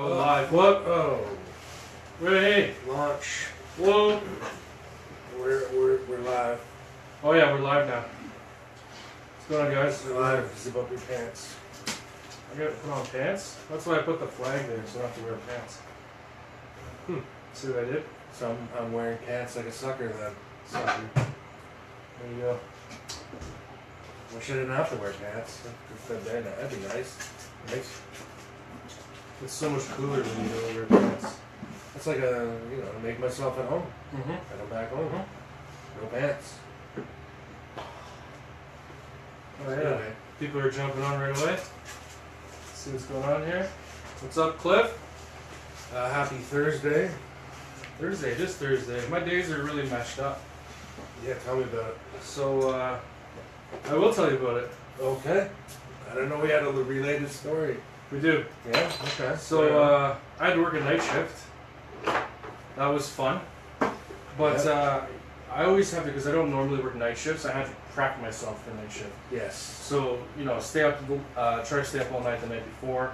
Oh, live. What? Oh. Hey. Launch. Whoa. We're live. Oh yeah, we're live now. What's going on, guys? We're live. Zip up your pants. I gotta put on pants? That's why I put the flag there, so I don't have to wear pants. See what I did? So I'm wearing pants like a sucker then. Sucker. There you go. Wish I didn't have to wear pants. That'd be nice. Nice. It's so much cooler when you don't wear pants. It's like make myself at home. Mm-hmm. I come back home. No pants. Oh yeah. Anyway. People are jumping on right away. Let's see what's going on here. What's up, Cliff? Happy Thursday. Thursday, it is Thursday. My days are really meshed up. Yeah, tell me about it. So, I will tell you about it. Okay. I don't know we had a related story. We do. Yeah, okay. So, I had to work a night shift. That was fun. But, I always have to, because I don't normally work night shifts, I have to prep myself for night shift. Yes. So, stay up, try to stay up all night the night before.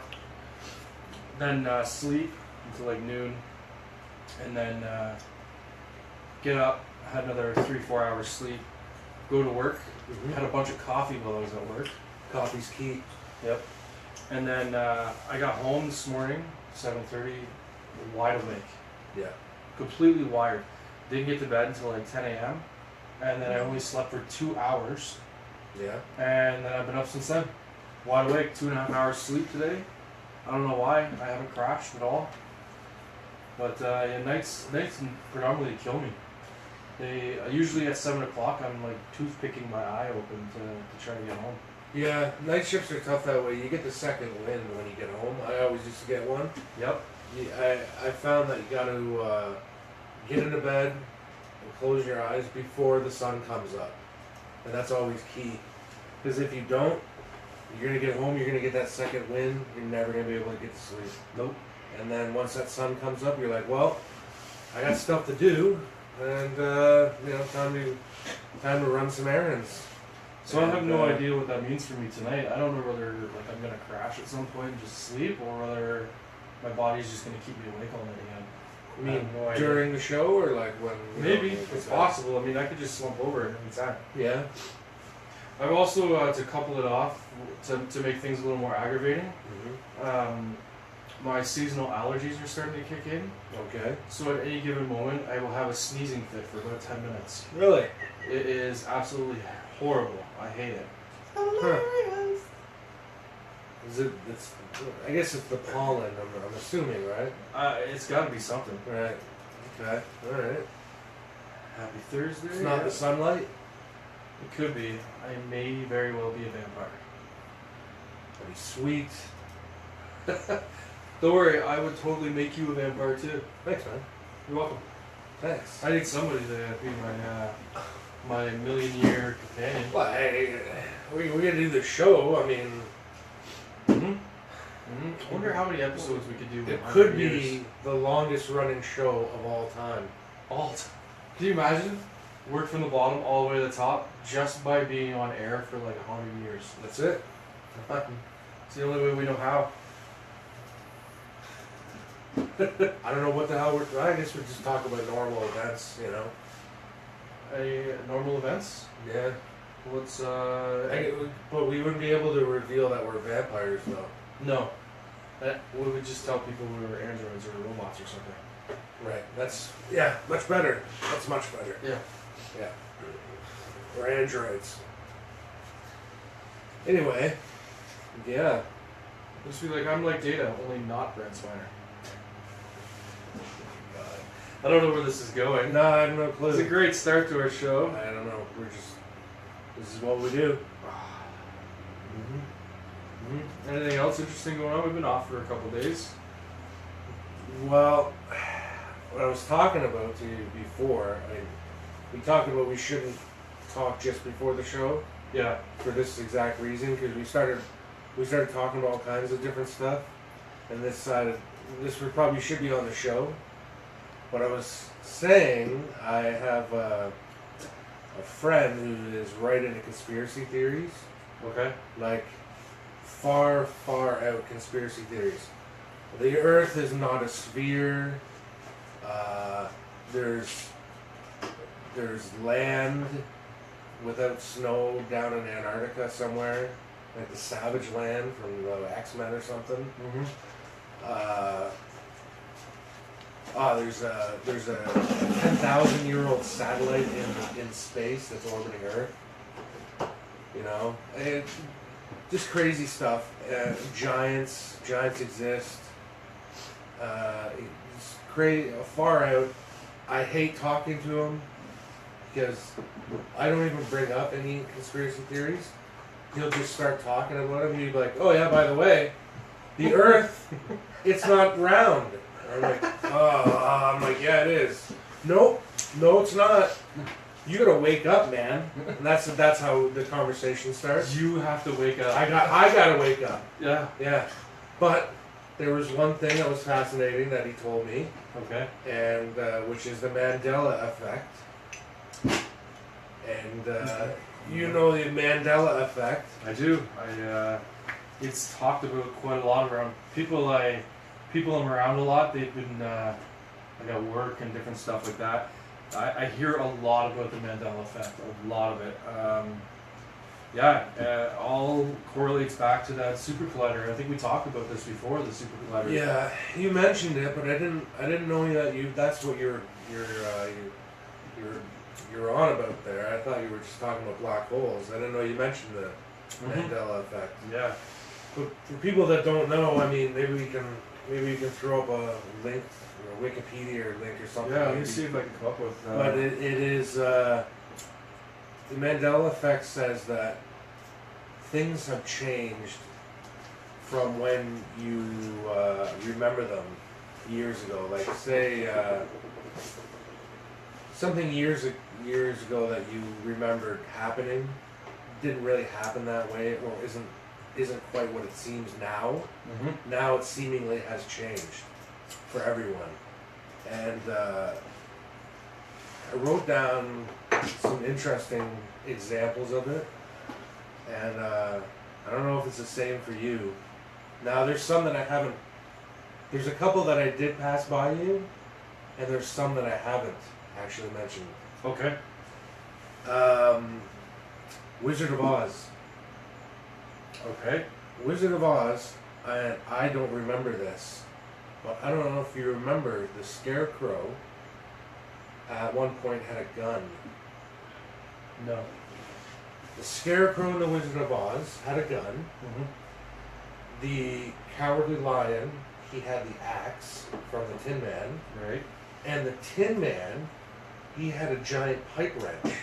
Then, sleep until like noon. And then, get up, had another 3-4 hours sleep, go to work, had a bunch of coffee while I was at work. Coffee's key. Yep. And then I got home this morning, 7:30, wide awake. Yeah. Completely wired. Didn't get to bed until like 10 a.m. And then I only slept for 2 hours. Yeah. And then I've been up since then. Wide awake, 2.5 hours sleep today. I don't know why. I haven't crashed at all. But nights predominantly kill me. They usually at 7 o'clock I'm like toothpicking my eye open to try to get home. Yeah, night shifts are tough that way. You get the second wind when you get home. I always used to get one. Yep. I found that you got to get into bed and close your eyes before the sun comes up. And that's always key. Because if you don't, you're going to get home, you're going to get that second wind, you're never going to be able to get to sleep. Nope. And then once that sun comes up, you're like, well, I got stuff to do, and time to run some errands. So I have no idea what that means for me tonight. I don't know whether like I'm gonna crash at some point and just sleep, or whether my body's just gonna keep me awake all night again. I mean, during the show, or like when? Maybe it's possible. I mean, I could just slump over at any time. Yeah. I've also to couple it off to make things a little more aggravating. My seasonal allergies are starting to kick in. Okay. So at any given moment, I will have a sneezing fit for about 10 minutes. Really? It is absolutely horrible. I hate it. Huh. I guess it's the pollen, I'm assuming, right? It's got to be something. Right. Okay. All right. Happy Thursday. It's not the sunlight? It could be. I may very well be a vampire. That'd be sweet. Don't worry, I would totally make you a vampire too. Thanks, man. You're welcome. Thanks. I need somebody to be my million-year companion. Well, hey, we gotta do the show. I mean, I wonder how many episodes we could do. It could be the longest-running show of all time. Can you imagine? Work from the bottom all the way to the top just by being on air for like 100 years. That's it. It's the only way we know how. I don't know what the hell I guess we just talk about normal events, Normal events? Yeah. What's but we wouldn't be able to reveal that we're vampires, though. No. We would just tell people we were androids or robots or something. Right. That's much better. That's much better. Yeah. Yeah. We're androids. Anyway. Yeah. Just be like, I'm like Data, only not Brent Spiner. I don't know where this is going. No, I have no clue. It's a great start to our show. I don't know. This is what we do. Anything else interesting going on? We've been off for a couple days. Well, what I was talking about to you before, we talked about we shouldn't talk just before the show. Yeah. For this exact reason, because we started talking about all kinds of different stuff, and this probably should be on the show. But I was saying, I have a friend who is right into conspiracy theories. Okay. Like, far, far out conspiracy theories. The Earth is not a sphere. There's land without snow down in Antarctica somewhere, like the Savage Land from the X-Men or something. Mm-hmm. There's a 10,000-year-old satellite in space that's orbiting Earth. You know, and just crazy stuff. Giants exist. It's crazy, far out. I hate talking to them because I don't even bring up any conspiracy theories. He'll just start talking about them. He'll be like, "Oh yeah, by the way, the Earth, it's not round." I'm like, I'm like, "Yeah, it is." No, it's not. You gotta wake up, man. And that's how the conversation starts. You have to wake up. I gotta wake up. Yeah. Yeah, but there was one thing that was fascinating that he told me, Okay. and which is the Mandela effect. And you know the Mandela effect. I do. It's talked about quite a lot around people. I'm around a lot. They've been like at work and different stuff like that. I hear a lot about the Mandela effect. A lot of it. All correlates back to that super collider. I think we talked about this before. The super collider. Yeah, you mentioned it, but I didn't know that that's what you're on about there. I thought you were just talking about black holes. I didn't know you mentioned the Mandela effect. Yeah. But for people that don't know, I mean, maybe we can throw up a link or a Wikipedia link or something. Yeah. Let me see if I can come up with. But it is the Mandela effect says that things have changed from when you remember them years ago. Like say something years ago that you remembered happening didn't really happen that way, or isn't quite what it seems now. Mm-hmm. Now it seemingly has changed for everyone. And I wrote down some interesting examples of it, and I don't know if it's the same for you. Now there's some that I haven't. There's a couple that I did pass by you, and there's some that I haven't actually mentioned. Okay. Wizard of Oz. Okay. Wizard of Oz, I don't remember this, but I don't know if you remember the Scarecrow at one point had a gun. No. The Scarecrow in the Wizard of Oz had a gun. Mm-hmm. The Cowardly Lion, he had the axe from the Tin Man. Right. And the Tin Man, he had a giant pipe wrench.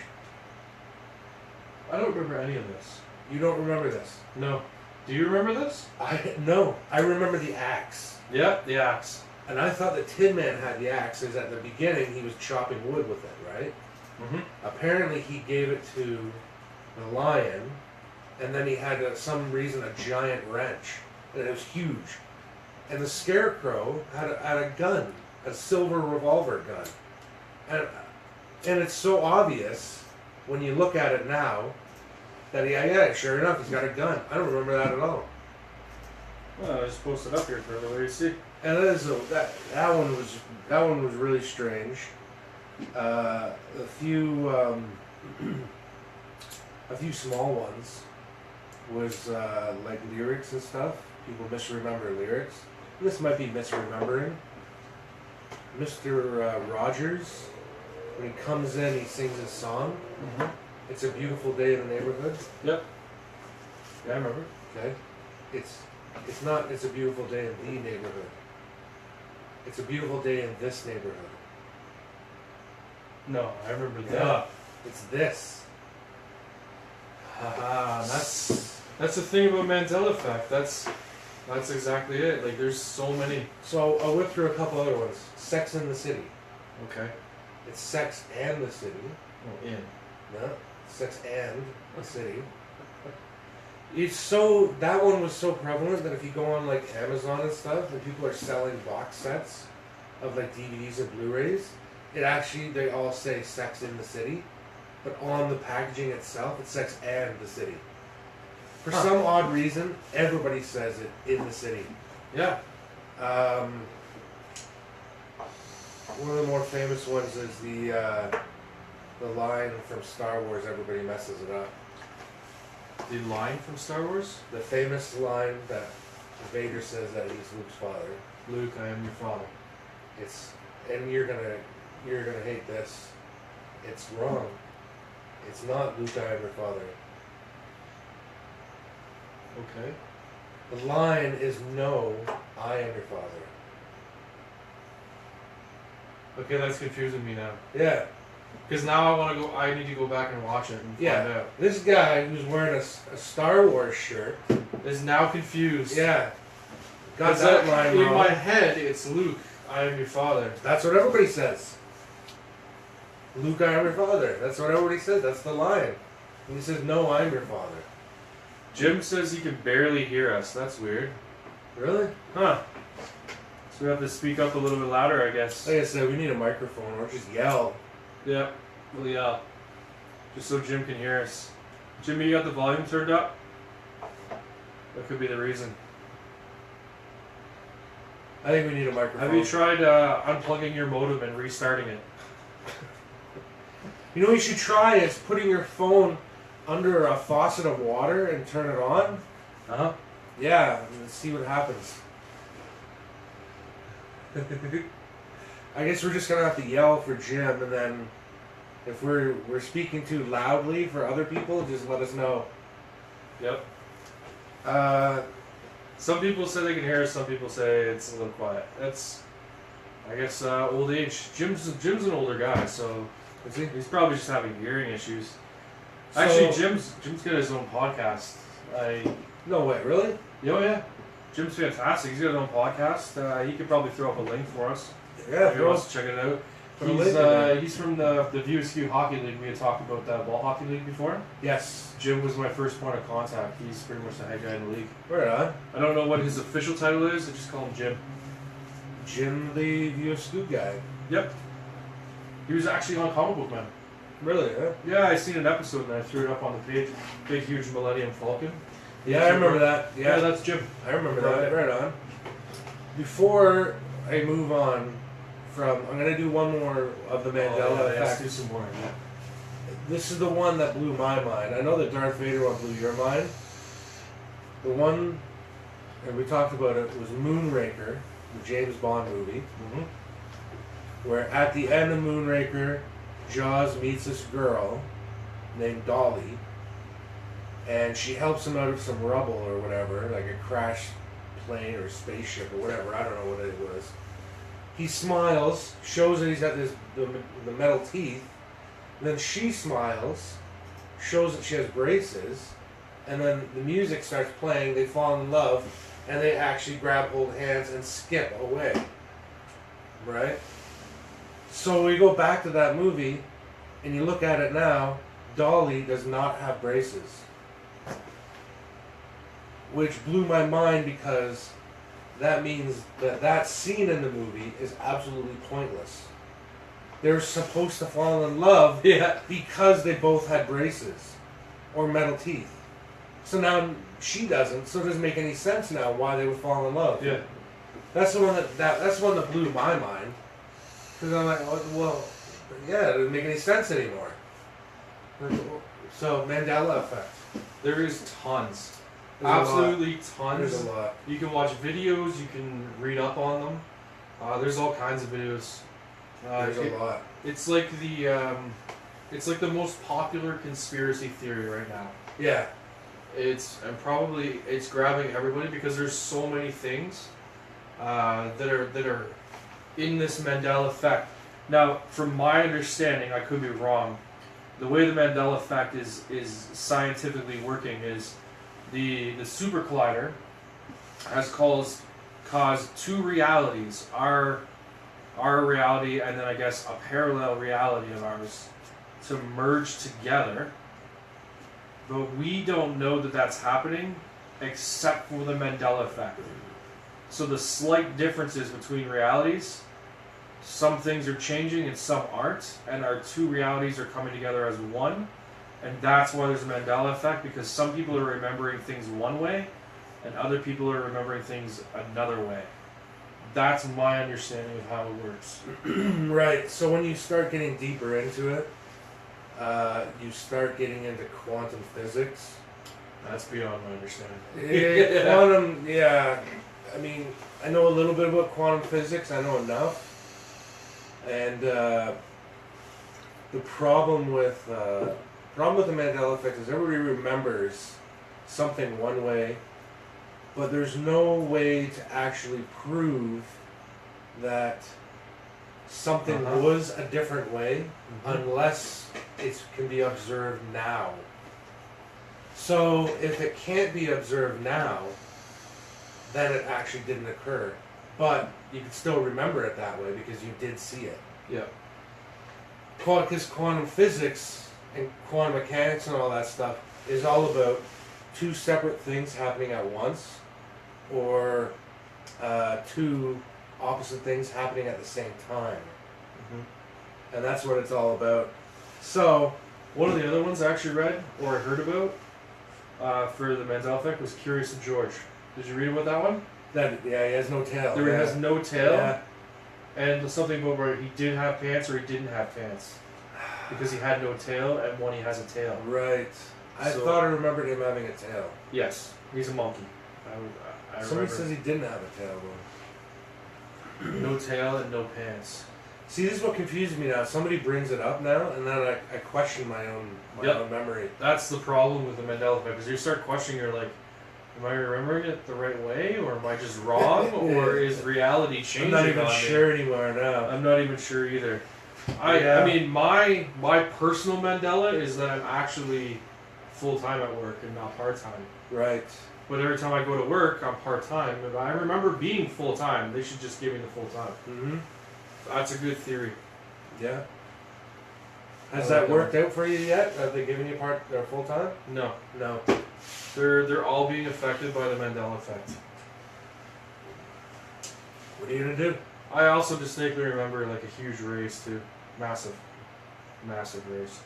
I don't remember any of this. You don't remember this? No. Do you remember this? No. I remember the axe. Yeah, the axe. And I thought the Tin Man had the axe, because at the beginning he was chopping wood with it, right? Mm-hmm. Apparently he gave it to the lion, and then he had, some reason, a giant wrench. And it was huge. And the Scarecrow had a gun, a silver revolver gun. And it's so obvious when you look at it now that sure enough, he's got a gun. I don't remember that at all. Well, I just posted up here for everybody to see. And that one was really strange. A few small ones was like lyrics and stuff. People misremember lyrics. And this might be misremembering. Mr. Rogers, when he comes in, he sings his song. Mm-hmm. It's a beautiful day in the neighborhood. Yep. Yeah, I remember. Okay. It's not. It's a beautiful day in the neighborhood. It's a beautiful day in this neighborhood. No, I remember Yeah. that. It's this. That's the thing about Mandela effect. That's exactly it. Like, there's so many. So I'll whip through a couple other ones. Sex in the City. Okay. It's Sex and the City. Oh, in. No, Sex and the City. That one was so prevalent that if you go on like Amazon and stuff, and people are selling box sets of like DVDs and Blu-rays, they all say Sex in the City, but on the packaging itself, it's Sex and the City. For some odd reason, everybody says it in the city. Yeah. One of the more famous ones is the line from Star Wars. Everybody messes it up. The line from Star Wars? The famous line that Vader says that he's Luke's father. Luke, I am your father. And you're gonna hate this. It's wrong. It's not Luke, I am your father. Okay. The line is no, I am your father. Okay, that's confusing me now. Yeah. Because now I need to go back and watch it and find out. This guy who's wearing a Star Wars shirt Is now confused. yeah, got that line in wrong. my head, it's Luke, I am your father. That's what everybody says. Luke, I am your father. That's what everybody says. That's the line. And he says, no, I'm your father. Jim says he can barely hear us. That's weird. Really? Huh. So we have to speak up a little bit louder, I guess. Like I said, we need a microphone or just yell. Yeah. Well, yeah. Just so Jim can hear us. Jimmy, you got the volume turned up? That could be the reason. I think we need a microphone. Have you tried unplugging your modem and restarting it? You know what you should try is putting your phone under a faucet of water and turn it on. Uh-huh. Yeah, and see what happens. I guess we're just gonna have to yell for Jim, and then if we're speaking too loudly for other people, just let us know. Yep. Uh, Some people say they can hear us, some people say it's a little quiet. That's, I guess, old age. Jim's an older guy, so is he? he's probably just having hearing issues. So- Actually, Jim's got his own podcast. No way, really? Oh yeah, Jim's fantastic. He's got his own podcast. He could probably throw up a link for us. Yeah, If he wants to check it out. Put a link in there. He's from the View Askew Hockey League. We had talked about that ball hockey league before. Yes. Jim was my first point of contact. He's pretty much the head guy in the league. Right on. I don't know what his official title is. I just call him Jim. Jim, the VSQ guy. Yep. He was actually on Comic Book Man. Really? Huh? Yeah, I seen an episode and I threw it up on the page. Big, huge Millennium Falcon. Yeah, I remember that. Yeah, Yeah, that's Jim. I remember that. Right on. Before I move on from, I'm gonna do one more of the Mandela Let's effect. do some more. Yeah. This is the one that blew my mind. I know that Darth Vader one blew your mind. The one, and we talked about it, was Moonraker, the James Bond movie, where at the end of Moonraker, Jaws meets this girl named Dolly, and she helps him out of some rubble or whatever, like a crashed plane or spaceship or whatever. I don't know what it was. He smiles, shows that he's got the metal teeth. Then she smiles, shows that she has braces, and then the music starts playing. They fall in love, and they actually grab hold hands and skip away. Right? So we go back to that movie, and you look at it now. Dolly does not have braces, which blew my mind because that means that scene in the movie is absolutely pointless. They're supposed to fall in love because they both had braces or metal teeth. So now she doesn't, so it doesn't make any sense now why they would fall in love. Yeah. That's the one that's the one that blew my mind. Because I'm like, well, yeah, it doesn't make any sense anymore. So Mandela effect. There is tons. There's Absolutely tons. There's a lot. You can watch videos. You can read up on them. There's all kinds of videos. There's a lot. It's like the most popular conspiracy theory right now. Yeah. It's grabbing everybody because there's so many things that are in this Mandela effect. Now, from my understanding, I could be wrong. The way the Mandela effect is scientifically working is the super collider has caused two realities. Our reality and then I guess a parallel reality of ours to merge together, but we don't know that that's happening except for the Mandela effect. So the slight differences between realities, some things are changing and some aren't, and our two realities are coming together as one, and that's why there's a Mandela effect, because some people are remembering things one way and other people are remembering things another way. That's my understanding of how it works. Right. So when you start getting deeper into it, you start getting into quantum physics. That's beyond my understanding. Quantum, yeah. I mean, I know a little bit about quantum physics. I know enough. And the problem with the Mandela effect is everybody remembers something one way, but there's no way to actually prove that something was a different way unless it can be observed now. So if it can't be observed now, then it actually didn't occur. But you can still remember it that way because you did see it. Yeah. Because quantum physics and quantum mechanics and all that stuff is all about two separate things happening at once, or two opposite things happening at the same time. And that's what it's all about. So, one of the other ones I actually read or I heard about for the Mandela effect was Curious of George. Did you read about that one? He has no tail. There has no tail, Yeah. and something about where he did have pants or he didn't have pants because he had no tail, and one he has a tail. Right. I thought I remembered him having a tail. Yes, he's a monkey. I Somebody remember. says he didn't have a tail, though. No tail and no pants. See, this is what confuses me now. Somebody brings it up now, and then I question my own memory. That's the problem with the Mandela effect, because you start questioning, you're like, am I remembering it the right way, or am I just wrong, or is reality changing? I'm not even on sure me? anymore now. I'm not even sure either. I mean, my personal Mandela is that I'm actually full-time at work and not part-time. Right. But every time I go to work, I'm part-time. If I remember being full-time, they should just give me the full-time. Mm-hmm. That's a good theory. Yeah. Has that worked out for you yet? Have they given you their full time? No. No. They're all being affected by the Mandela effect. What are you gonna do? I also distinctly remember like a huge raise too. Massive raise.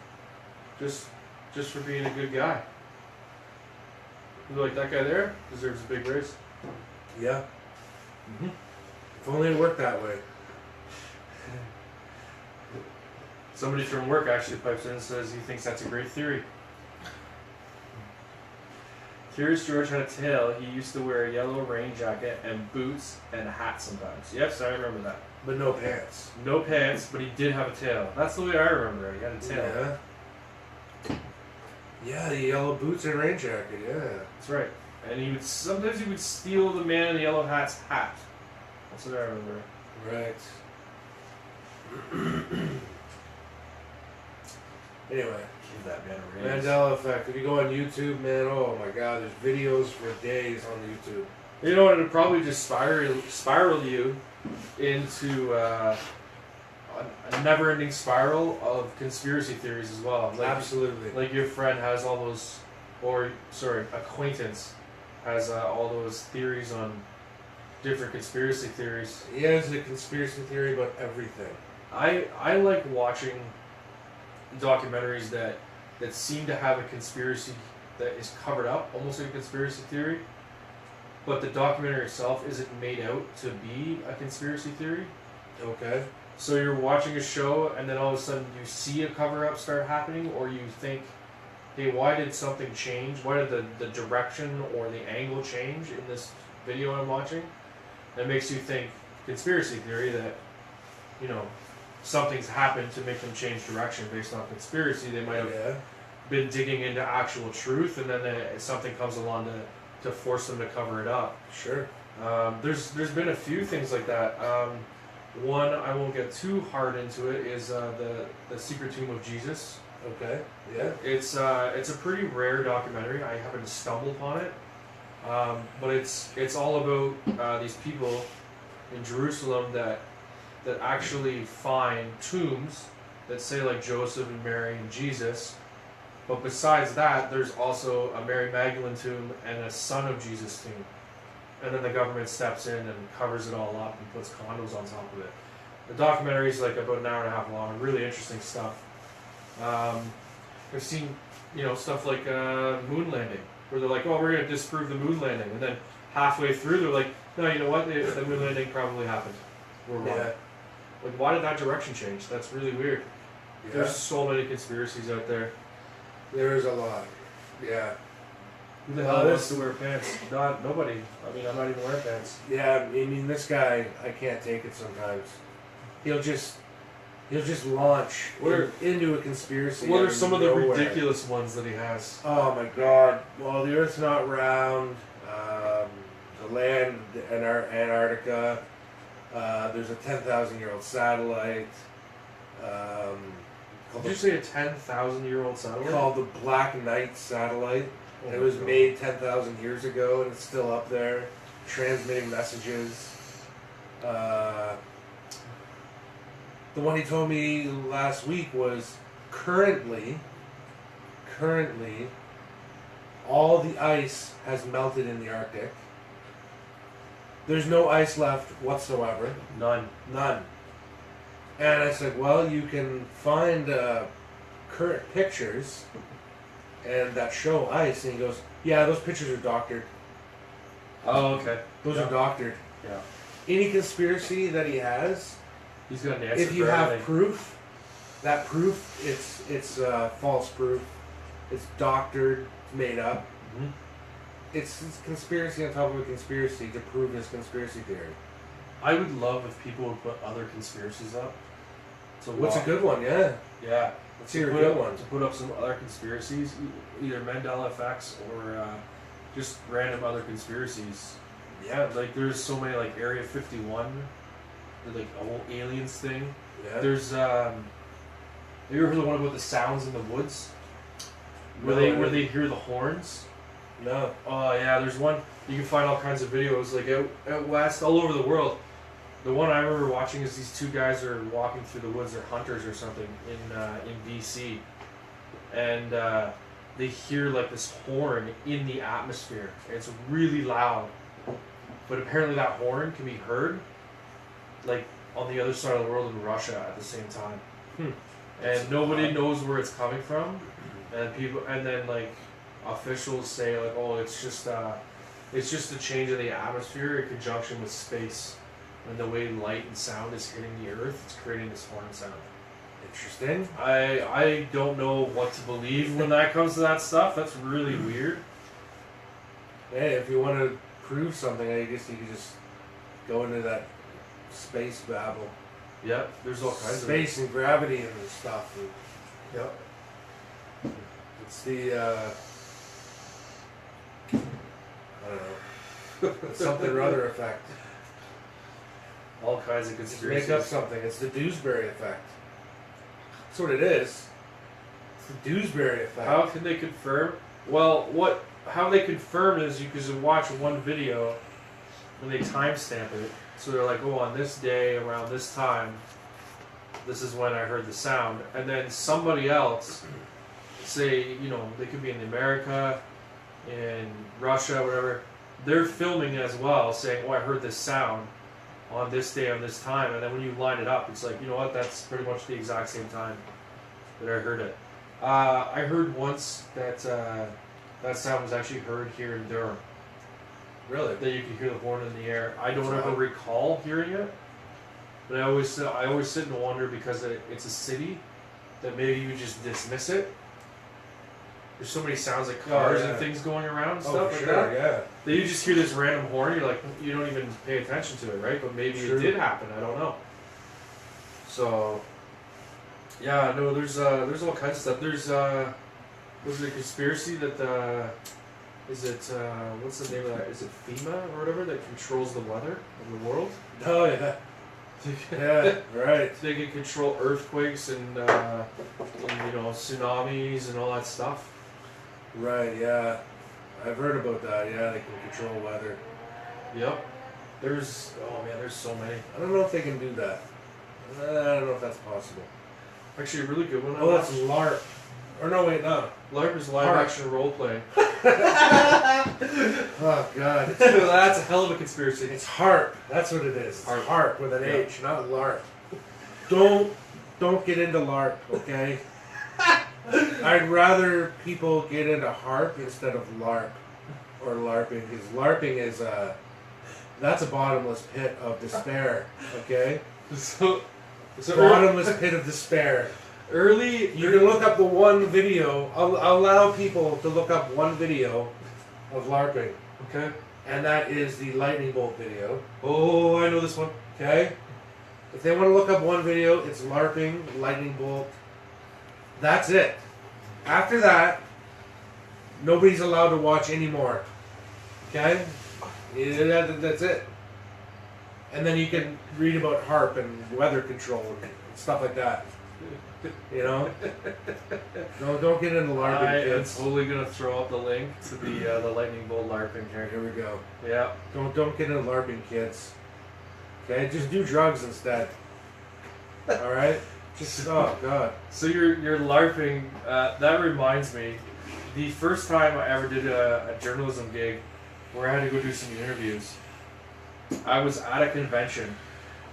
Just for being a good guy. You like that guy there? Deserves a big raise. Yeah. If only it worked that way. Somebody from work actually pipes in and says he thinks that's a great theory. Curious George had a tail. He used to wear a yellow rain jacket and boots and a hat sometimes. Yes, I remember that. But no pants. No pants, but he did have a tail. That's the way I remember it. He had a tail. Yeah. Yeah, the yellow boots and rain jacket, yeah. That's right. And sometimes he would steal the man in the yellow hat's hat. That's what I remember. Right. Anyway. Give that man a raise. Mandela effect. If you go on YouTube, man, oh my god, there's videos for days on YouTube. You know what? It'll probably just spiral you into a never-ending spiral of conspiracy theories as well. Like, absolutely. Like your friend has all those, acquaintance has all those theories on different conspiracy theories. He has a conspiracy theory about everything. I like watching documentaries that seem to have a conspiracy that is covered up, almost like a conspiracy theory, but the documentary itself isn't made out to be a conspiracy theory. Okay. So you're watching a show and then all of a sudden you see a cover-up start happening, or you think, hey, why did something change? Why did the direction or the angle change in this video I'm watching? That makes you think conspiracy theory that, something's happened to make them change direction based on conspiracy. They might have been digging into actual truth, and then something comes along to force them to cover it up. Sure. There's been a few things like that. One, I won't get too hard into it, is the Secret Tomb of Jesus. Okay. Yeah. It's a pretty rare documentary. I happened to stumble upon it, but it's all about these people in Jerusalem that actually find tombs that say like Joseph and Mary and Jesus, but besides that, there's also a Mary Magdalene tomb and a son of Jesus tomb, and then the government steps in and covers it all up and puts condos on top of it. The documentary is like about an hour and a half long. Really interesting stuff. I've seen stuff like moon landing, where they're like, oh, we're going to disprove the moon landing, and then halfway through they're like, No, you know what? The moon landing probably happened. We're wrong. Yeah. Like, why did that direction change? That's really weird. Yeah. There's so many conspiracies out there. There's a lot. Yeah. Who the hell wants to wear pants? Nobody. I mean, I'm not even wearing pants. Yeah, I mean, this guy, I can't take it sometimes. He'll just launch into a conspiracy. What are some of the nowhere. ridiculous ones that he has? Oh my God! Well, the Earth's not round. The land, Antarctica. There's a 10,000-year-old satellite. Did you say a 10,000-year-old satellite? Called the Black Knight satellite. Oh It was my God. made 10,000 years ago, and it's still up there, transmitting messages. The one he told me last week was currently, all the ice has melted in the Arctic. There's no ice left whatsoever. None. None. And I said, well, you can find current pictures and that show ice. And he goes, yeah, those pictures are doctored. Oh, okay. Those Yeah. are doctored. Yeah. Any conspiracy that he has, He's got an answer if you for have everything. proof, that proof, it's false proof. It's doctored, made up. Mhm. It's conspiracy on top of a conspiracy to prove his conspiracy theory. I would love if people would put other conspiracies up. So What's a good one? Yeah. Yeah. Let's hear a put good up, one. To put up some other conspiracies, either Mandela effects or just random other conspiracies. Yeah. Like there's so many, like Area 51, the like whole aliens thing. Yeah. There's have you ever heard the one about the sounds in the woods? Where No, they I where didn't. they hear the horns? No. Oh yeah, there's one you can find all kinds of videos like out west, all over the world. The one I remember watching is these two guys are walking through the woods, they're hunters or something in BC, and they hear like this horn in the atmosphere. It's really loud, but apparently that horn can be heard like on the other side of the world in Russia at the same time, and nobody knows where it's coming from, and people and then like officials say like, oh, it's just a change in the atmosphere in conjunction with space. And the way light and sound is hitting the earth, it's creating this horn sound. Interesting. I don't know what to believe when that comes to that stuff. That's really weird. Hey, if you want to prove something, I guess you could just go into that space babble. Yep, there's all kinds Space and gravity and stuff. And of. Yep. it's the, I don't know, it's something or other effect. All kinds of Just conspiracies. make up something. It's the Dewsbury effect. That's what it is. It's the Dewsbury effect. How can they confirm? Well, how they confirm is you can watch one video and they timestamp it. So they're like, oh, on this day around this time, this is when I heard the sound. And then somebody else, say, you know, they could be in America, in Russia, whatever, they're filming it as well, saying, oh, I heard this sound on this day, on this time. And then when you line it up, it's like, you know what, that's pretty much the exact same time that I heard it. I heard once that that sound was actually heard here in Durham. Really? That you could hear the horn in the air. I don't Wow. ever recall hearing it, but I always sit and wonder because it's a city that maybe you just dismiss it. There's so many sounds like cars yeah. and things going around and Oh, stuff for like sure, that. yeah. That you just hear this random horn, you're like, you don't even pay attention to it, right? But maybe True. it did happen. I don't know. So, yeah, no, there's all kinds of stuff. There's was it a conspiracy that is it what's the name of that? Is it FEMA or whatever that controls the weather in the world? Oh, yeah. Yeah, right. They can control earthquakes and tsunamis and all that stuff. Right, yeah. I've heard about that. Yeah, they can control weather. Yep. There's so many. I don't know if they can do that. I don't know if that's possible. Actually, a really good one. Oh, that's LARP. Or no, wait, no. LARP is live Harp. action role play. Oh, God. That's a hell of a conspiracy. It's HARP. That's what it is. It's Harp. HARP with an Yeah. H, not LARP. Don't get into LARP, okay? I'd rather people get into HARP instead of LARP or LARPing, because LARPing is That's a bottomless pit of despair. Okay, So bottomless pit of despair. early. You can look up the one video. I'll allow people to look up one video of LARPing, Okay. and that is the lightning bolt video. Oh, I know this one. Okay, if they want to look up one video, it's LARPing lightning bolt. That's it. After that, nobody's allowed to watch anymore. Okay, that's it. And then you can read about HARP and weather control and stuff like that. You know, no, don't get into LARPing, I am kids. totally gonna throw up the link to the lightning bolt LARPing here. Here we go. Yeah. Don't get into LARPing, kids. Okay, just do drugs instead. All right. Just oh god. So you're LARPing. That reminds me, the first time I ever did a journalism gig, where I had to go do some interviews. I was at a convention,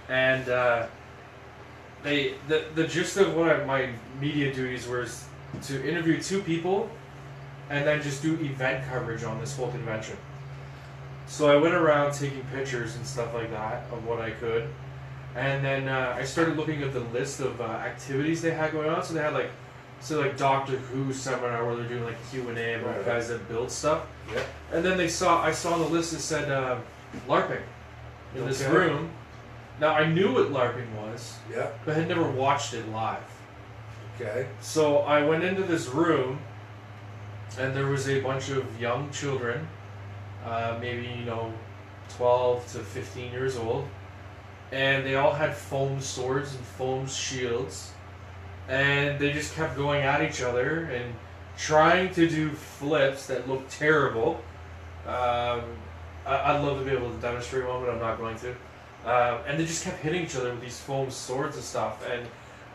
and the gist of my media duties was to interview 2 people, and then just do event coverage on this whole convention. So I went around taking pictures and stuff like that of what I could. And then I started looking at the list of activities they had going on. So they had like Doctor Who seminar where they're doing like Q&A about Right. guys that build stuff. Yeah. And then I saw on the list that said LARPing in this Okay. room. Now I knew what LARPing was, Yeah. but had never watched it live. Okay. So I went into this room, and there was a bunch of young children, maybe 12 to 15 years old. And they all had foam swords and foam shields, and they just kept going at each other and trying to do flips that looked terrible. I'd love to be able to demonstrate one, but I'm not going to. And they just kept hitting each other with these foam swords and stuff,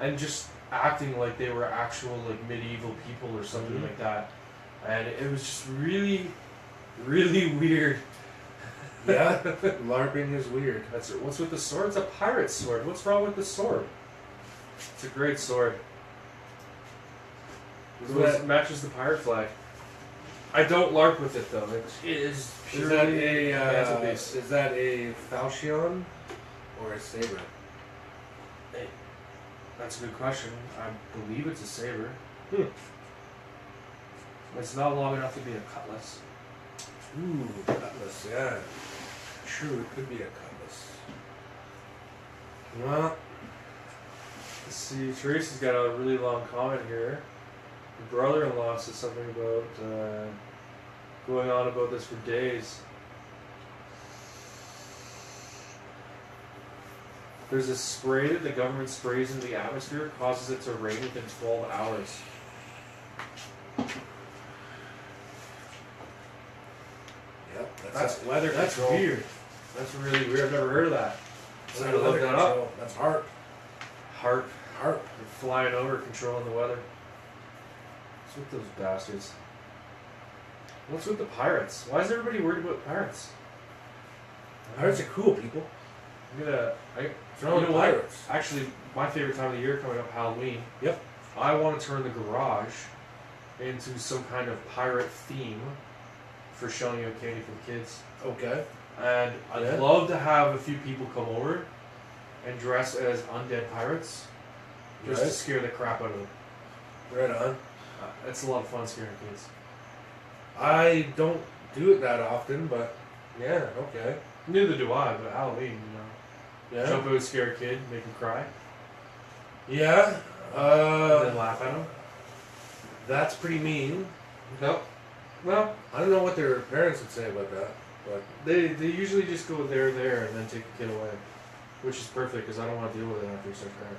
and just acting like they were actual like medieval people or something Mhm. like that. And it was just really, really weird. Yeah. LARPing is weird. What's with the sword? It's a pirate sword. What's wrong with the sword? It's a great sword. It matches the pirate flag. I don't LARP with it though. It is Is that purely a mantelpiece. is that a falchion or a saber? That's a good question. I believe it's a saber. Hmm. It's not long enough to be a cutlass. Ooh, cutlass. Yeah. True, it could be a cutlass. Well, Let's see, Tracy's got a really long comment here. Her brother-in-law said something about going on about this for days. There's a spray that the government sprays into the atmosphere, causes it to rain within 12 hours. yep. That's weather That's control. weird. That's really weird. I've never heard of that. That's I'm gonna look weather that up. control. That's HARP. HARP. HARP. They're flying over, controlling the weather. What's with those bastards? What's with the pirates? Why is everybody worried about pirates? Pirates are cool people. You know what? pirates. Actually, my favorite time of the year coming up, Halloween. Yep. I want to turn the garage into some kind of pirate theme for showing out candy for the kids. Okay. And I'd Yeah. love to have a few people come over and dress as undead pirates just to Right. scare the crap out of them. Right on. It's a lot of fun scaring kids. I don't do it that often, but yeah, okay. Neither do I, but Halloween, Yeah. jump out, scare a kid, make him cry, Yeah. and then laugh at him. That's pretty mean. Nope. Well, I don't know what their parents would say about that, but they usually just go there, and then take the kid away, which is perfect because I don't want to deal with it after he starts crying.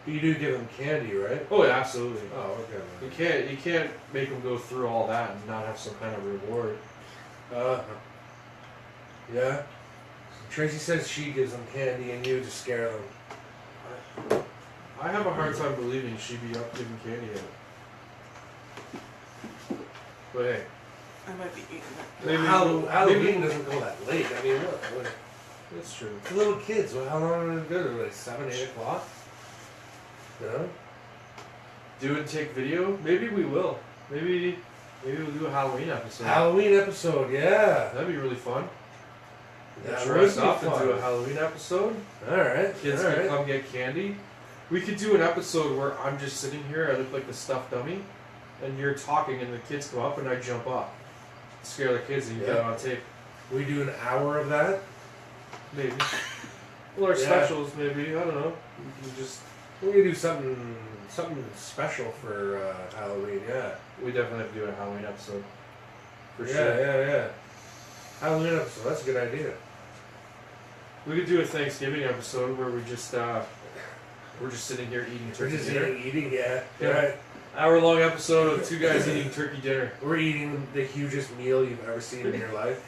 you do give them candy, right? Oh yeah, absolutely. Oh, okay. You can't make them go through all that and not have some kind of reward. Yeah. Tracy says she gives them candy and you just scare them. I have a hard time believing she'd be up giving candy out. But hey, I might be eating that. maybe Halloween maybe- doesn't go that late. I mean, what? That's true. The little kids, well, how long are they good? Like 7, 8 o'clock? You know? Do and take video? Maybe we will. Maybe we'll do a Halloween episode. Halloween episode, yeah. That'd be really fun. That dress would be up and do fun. a Halloween episode. All right. Kids all can right. come get candy. We could do an episode where I'm just sitting here, I look like the stuffed dummy, and you're talking, and the kids come up, and I jump up. Scare the kids, and you get it on tape. We do an hour of that. Maybe. Well, our Yeah. specials, maybe. I don't know. We can just. We could do something special for Halloween. Yeah. We definitely have to do a Halloween episode. For yeah, sure. yeah. Halloween episode. That's a good idea. We could do a Thanksgiving episode where we just we're just sitting here eating We're turkey just dinner. eating. Yeah. Yeah. Right. Hour-long episode of two guys eating turkey dinner. We're eating the hugest meal you've ever seen in your life.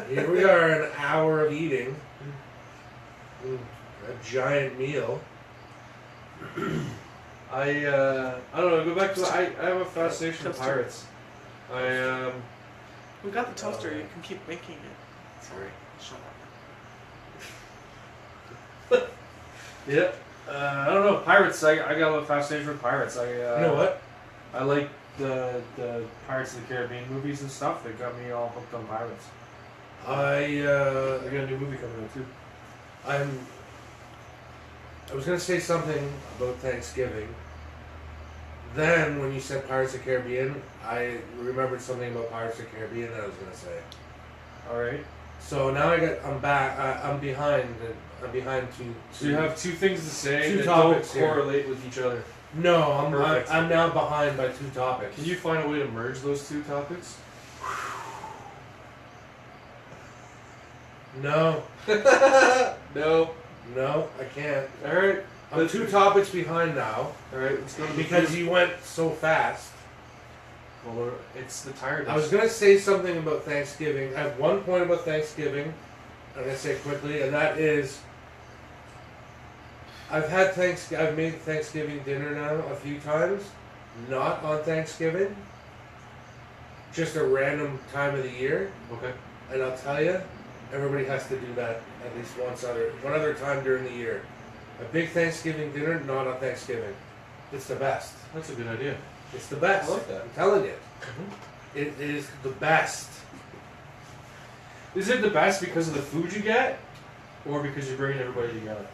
Here we are, an hour of eating. A giant meal. I don't know. Go back to I have a fascination with Toaster. pirates. I We got the toaster. You can keep making it. Sorry. Shut up. yeah. I don't know pirates. I got a fascination with pirates. You know what? I like the Pirates of the Caribbean movies and stuff. They got me all hooked on pirates. They got a new movie coming out too. I was gonna say something about Thanksgiving. Then when you said Pirates of the Caribbean, I remembered something about Pirates of the Caribbean that I was gonna say. All right. So now I'm back. I'm behind. I'm behind two. So you have two things to say Two that topics don't here. correlate with each other. No, Perfect. I'm now behind by two topics. Can you find a way to merge those two topics? No, No. no, I can't. All right. I'm two topics behind now All right. Let's go to the because food. you went so fast. Well, it's the tiredness. I was gonna say something about Thanksgiving. I have one point about Thanksgiving. I'm gonna say it quickly, and that is, I've made Thanksgiving dinner now a few times, not on Thanksgiving, just a random time of the year. Okay. And I'll tell you, everybody has to do that at least one other time during the year. A big Thanksgiving dinner, not on Thanksgiving. It's the best. That's a good idea. It's the best. I like that. I'm telling you, Mhm. it is the best. Is it the best because of the food you get, or because you're bringing everybody together?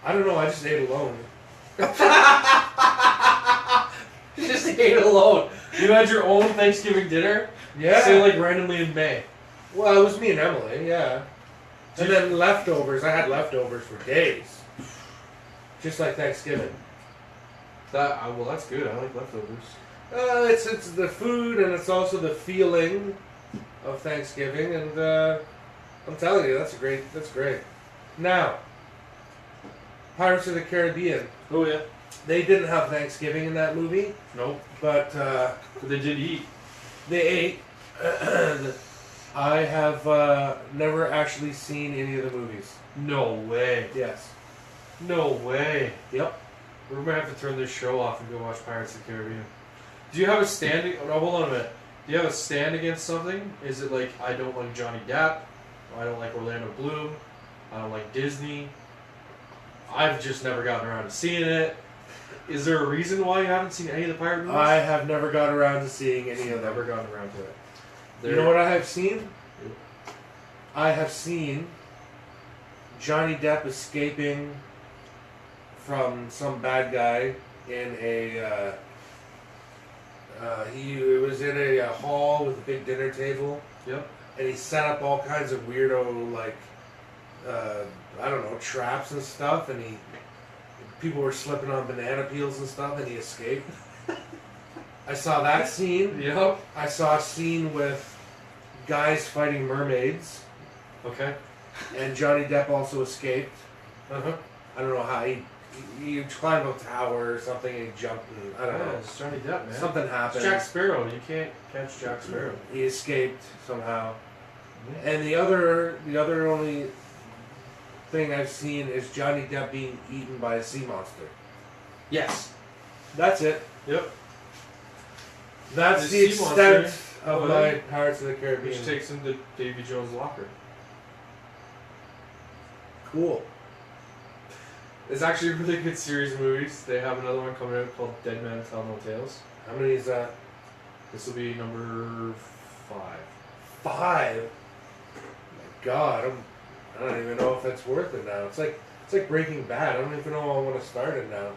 I don't know. I just ate alone. You just ate alone. You had your own Thanksgiving dinner? Yeah. Say like randomly in May. Well, it was me and Emily. Yeah. And then leftovers. I had leftovers for days. Just like Thanksgiving. Well, that's good. I like leftovers. It's the food and it's also the feeling of Thanksgiving, and I'm telling you, that's great. Now, Pirates of the Caribbean. Oh yeah. They didn't have Thanksgiving in that movie, Nope. but But they did eat. they ate. I have never actually seen any of the movies. No way. Yes. No way. Yep. We're gonna have to turn this show off and go watch Pirates of the Caribbean. Do you have a stand? Oh, hold on a minute. Do you have a stand against something? Is it like I don't like Johnny Depp, I don't like Orlando Bloom, I don't like Disney? I've just never gotten around to seeing it. Is there a reason why you haven't seen any of the pirate movies? I have never got around to seeing any of them. never gotten around to it. You know what I have seen? I have seen Johnny Depp escaping from some bad guy in a. He was in a hall with a big dinner table, Yep. and he set up all kinds of weirdo I don't know, traps and stuff, and people were slipping on banana peels and stuff, and he escaped. I saw that scene. Yep. I saw a scene with guys fighting mermaids, Okay. and Johnny Depp also escaped. Uh-huh. I don't know how he climbed a tower or something and he jumped and I don't Yeah, know. it's Johnny Depp, man. Something It's happened. Jack Sparrow. You can't catch Jack Sparrow. He escaped somehow. And the other only thing I've seen is Johnny Depp being eaten by a sea monster. Yes. That's it. Yep. That's The the sea extent monster, of well, my Pirates of the Which Caribbean. takes him to Davy Jones' locker. Cool. It's actually a really good series of movies. They have another one coming out called Dead Man Tell No Tales. How many is that? This will be number 5. 5. My God, I don't even know if that's worth it now. It's like Breaking Bad. I don't even know I want to start it now.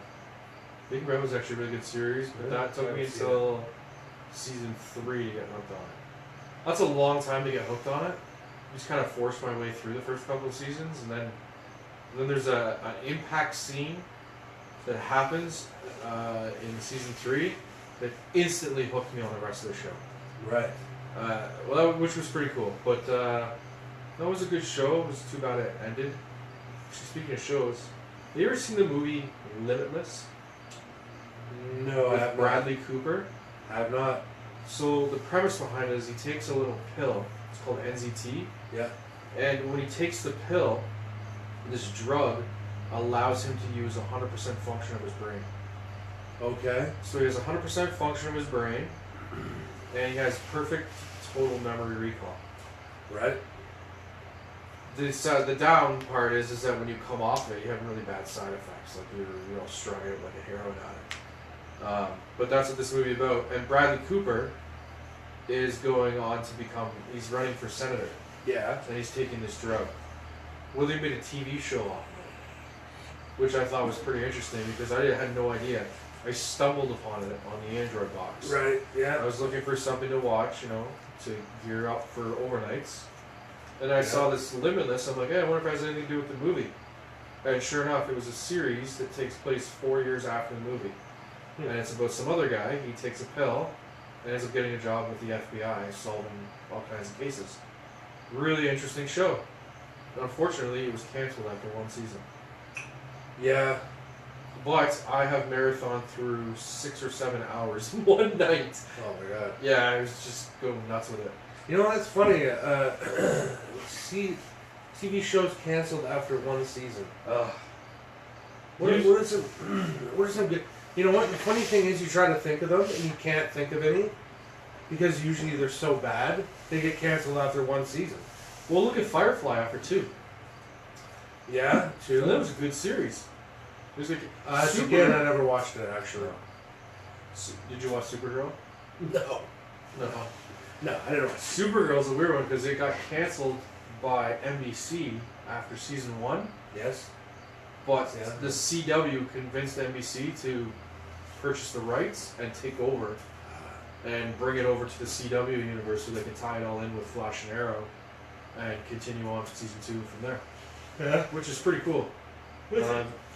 Breaking Bad was actually a really good series, but Yeah, that took I me haven't seen until season 3 to get hooked on it. That's a long time to get hooked on it. Just kind of forced my way through the first couple of seasons, and then there's an impact scene that happens in season 3 that instantly hooked me on the rest of the show. Right. Which was pretty cool. But that was a good show. It was too bad it ended. Speaking of shows, have you ever seen the movie Limitless No, I with have Bradley Cooper? not. I have not. So the premise behind it is he takes a little pill. It's called NZT. Yeah. And when he takes the pill, this drug allows him to use 100% function of his brain. Okay. So he has 100% function of his brain, and he has perfect total memory recall. Right. The down part is that when you come off it, you have really bad side effects, like you're strung out like a heroin addict. But that's what this movie is about. And Bradley Cooper is going on to he's running for senator, Yeah. and he's taking this drug. Well, they made a TV show off of it, which I thought was pretty interesting because I had no idea. I stumbled upon it on the Android box. Right. I Yeah. was looking for something to watch, to gear up for overnights. And I saw this Limitless. I'm like, hey, I wonder if it has anything to do with the movie. And sure enough, it was a series that takes place 4 years after the movie. And it's about some other guy. He takes a pill and ends up getting a job with the FBI solving all kinds of cases. Really interesting show. Unfortunately, it was canceled after 1 season. Yeah. But I have marathon through 6 or 7 hours in one night. Oh my God. Yeah, I was just going nuts with it. You know that's funny. TV shows canceled after 1 season. What are some good? You know what? The funny thing is, you try to think of them and you can't think of any because usually they're so bad they get canceled after 1 season. Well, look at Firefly after 2. Yeah, So that was a good series. It was like again, I never watched it actually. Did you watch Supergirl? No, No. no, I didn't watch. Supergirl's a weird one because it got canceled by NBC after season 1, Yes. but Yeah. the CW convinced NBC to purchase the rights and take over and bring it over to the CW universe so they can tie it all in with Flash and Arrow and continue on to season 2 from there, Yeah. which is pretty cool.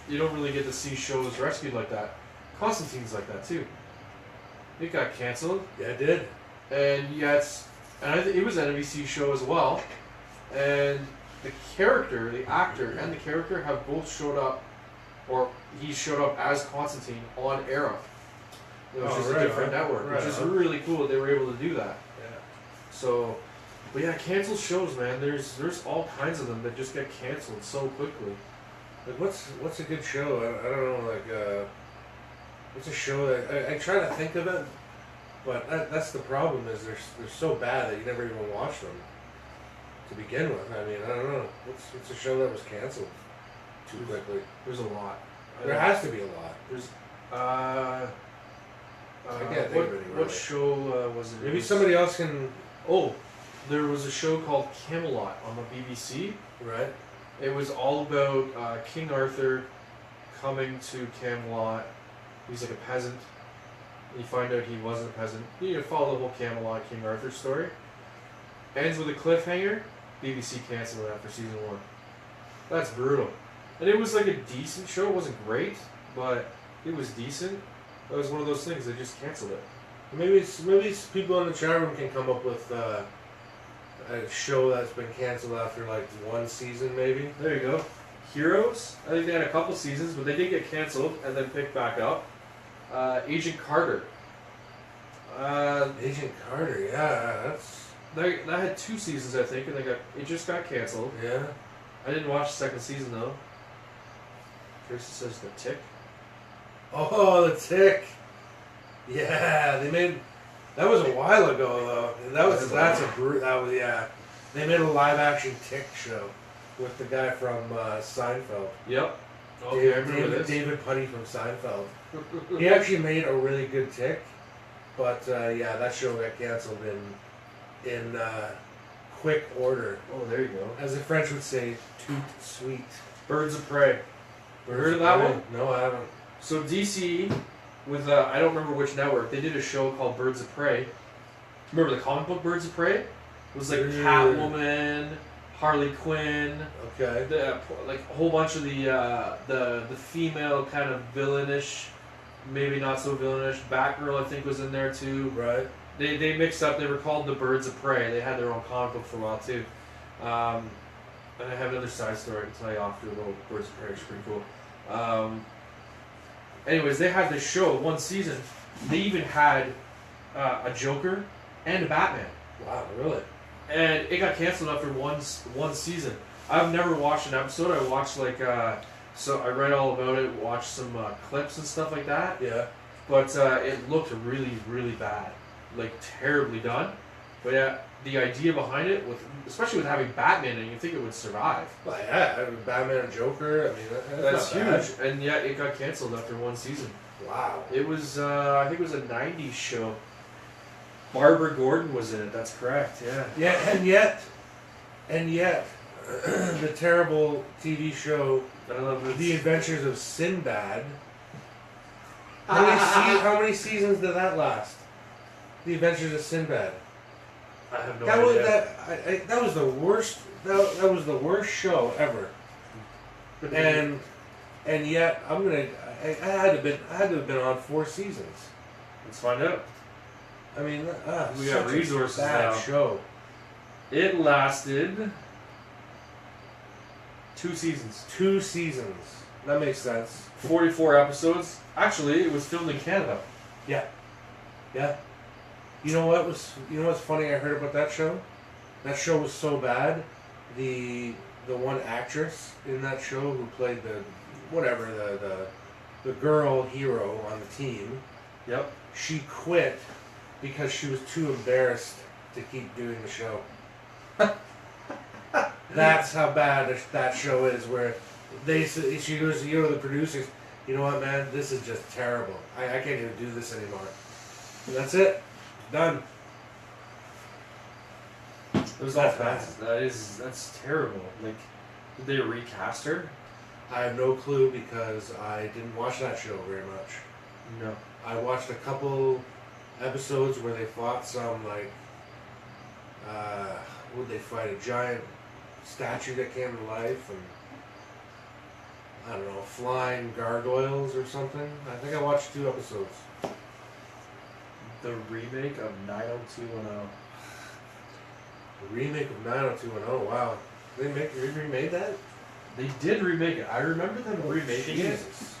You don't really get to see shows rescued like that. Constantine's like that too. It got canceled, Yeah, it did. and it was an NBC show as well. And the actor, and the character have both showed up, or he showed up as Constantine on Arrow, which is a different network, which is really cool that they were able to do that. Yeah. So, but yeah, canceled shows, man. There's all kinds of them that just get canceled so quickly. Like what's a good show? I don't know. Like what's a show that I try to think of it, but that's the problem is they're so bad that you never even watch them to begin with. I mean, I don't know. What's a show that was canceled too quickly? There's a lot. There has to be a lot. There's I can't think of any, what really. show was it? Maybe somebody else can. Oh, there was a show called Camelot on the BBC. Right. It was all about King Arthur coming to Camelot. He's like a peasant. You find out he wasn't a peasant. You follow the whole Camelot King Arthur story. Ends with a cliffhanger. BBC canceled it after season 1. That's brutal. And it was like a decent show. It wasn't great, but it was decent. That was one of those things. They just canceled it. Maybe people in the chat room can come up with a show that's been canceled after like 1 season, maybe. There you go. Heroes. I think they had a couple seasons, but they did get canceled and then picked back up. Agent Carter. Agent Carter, yeah, that's That had 2 seasons, I think, and it just got canceled. yeah. I didn't watch the second season though. Tracy says The Tick. Oh, The Tick. Yeah, they made that was a while ago though. Yeah. They made a live action Tick show with the guy from Seinfeld. Yep. Okay, I remember this. David Putty from Seinfeld. He actually made a really good Tick, but yeah, that show got canceled in quick order. Oh, there you go. As the French would say, tout sweet. Birds of Prey. Heard of that one? No, I haven't. So DC, with I don't remember which network, they did a show called Birds of Prey. Remember the comic book Birds of Prey? It was like Catwoman, Harley Quinn, Okay. like a whole bunch of the female kind of villainish, maybe not so villainish. Batgirl I think was in there too. Right. They mixed up. They were called the Birds of Prey. They had their own comic book for a while too. And I have another side story I can tell you after the little Birds of Prey. It's pretty cool. Anyways, they had this show one season. They even had a Joker and a Batman, Wow, really? and it got canceled after one season. I've never watched an episode. I watched like so I read all about it, watched some clips and stuff like that. Yeah. But it looked really, really bad, like terribly done. But yeah, the idea behind it, especially with having Batman, and you think it would survive. Well, yeah, I mean, Batman and Joker, I mean, That's not bad. huge, and yet it got canceled after one season. Wow. It was, I think it was a '90s show. Barbara Gordon was in it. That's correct. Yeah. Yeah, and yet, the terrible TV show, I love it. The Adventures of Sinbad. How many seasons did that last? The Adventures of Sinbad. I have no That was idea. that was the worst. That was the worst show ever. And yet I had to have been on 4 seasons. Let's find out. I mean, We got such resources a bad now. show. It lasted 2 seasons, 2 seasons. That makes sense. 44 episodes. Actually, it was filmed in Canada. Yeah. You know what's funny? I heard about that show. That show was so bad. The one actress in that show who played the girl hero on the team, Yep. she quit because she was too embarrassed to keep doing the show. That's how bad that show is. Where she goes to the producers. You know what, man? This is just terrible. I can't even do this anymore. And that's it. Done. It was all fast. That's terrible. Like, did they recast her? I have no clue because I didn't watch that show very much. No. I watched a couple episodes where they fought some would they fight a giant statue that came to life and I don't know, flying gargoyles or something. I think I watched 2 episodes. The remake of 90210. The remake of 90210. Wow, they remade that? They did remake it. I remember them remaking it. Jesus.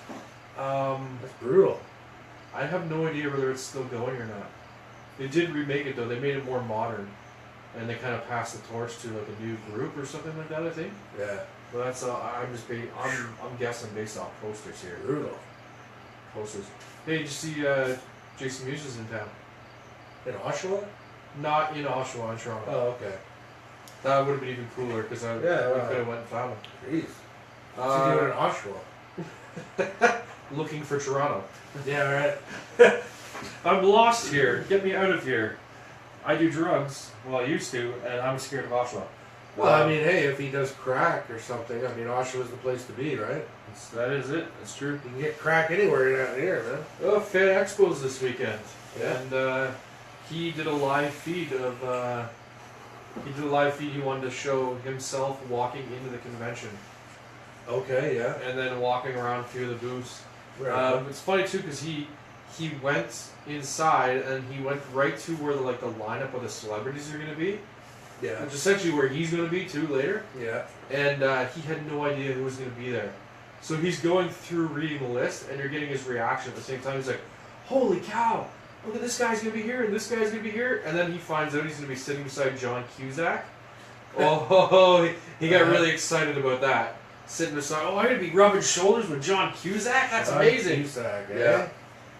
Um, That's brutal. I have no idea whether it's still going or not. They did remake it though. They made it more modern, and they kind of passed the torch to like a new group or something like that. I think. Yeah, But that's I'm guessing based off posters here. brutal. Posters. Hey, did you see Jason Mewes is in town? In Oshawa? Not in Oshawa, in Toronto. Oh, okay. That would have been even cooler because we wow. could have went and found him. Jeez. What's he doing in Oshawa? Looking for Toronto. Yeah, right. I'm lost here. Get me out of here. I do drugs. Well, I used to, and I'm scared of Oshawa. Well, I mean, hey, if he does crack or something, I mean, Oshawa's the place to be, right? That is it. That's true. You can get crack anywhere out here, man. Oh, Fan Expo's this weekend, Yeah. and he did a live feed of. He wanted to show himself walking into the convention Okay, yeah. and then walking around a few of the booths. Right. It's funny too because he went inside and he went right to where the lineup of the celebrities are going to be, yeah. which is essentially where he's going to be too later. Yeah. And he had no idea who was going to be there. So he's going through reading the list, and you're getting his reaction at the same time. He's like, holy cow, look at this guy's going to be here, and this guy's going to be here. And then he finds out he's going to be sitting beside John Cusack. He got really excited about that. Sitting beside, I'm going to be rubbing shoulders with John Cusack? That's amazing. Cusack, eh? Yeah.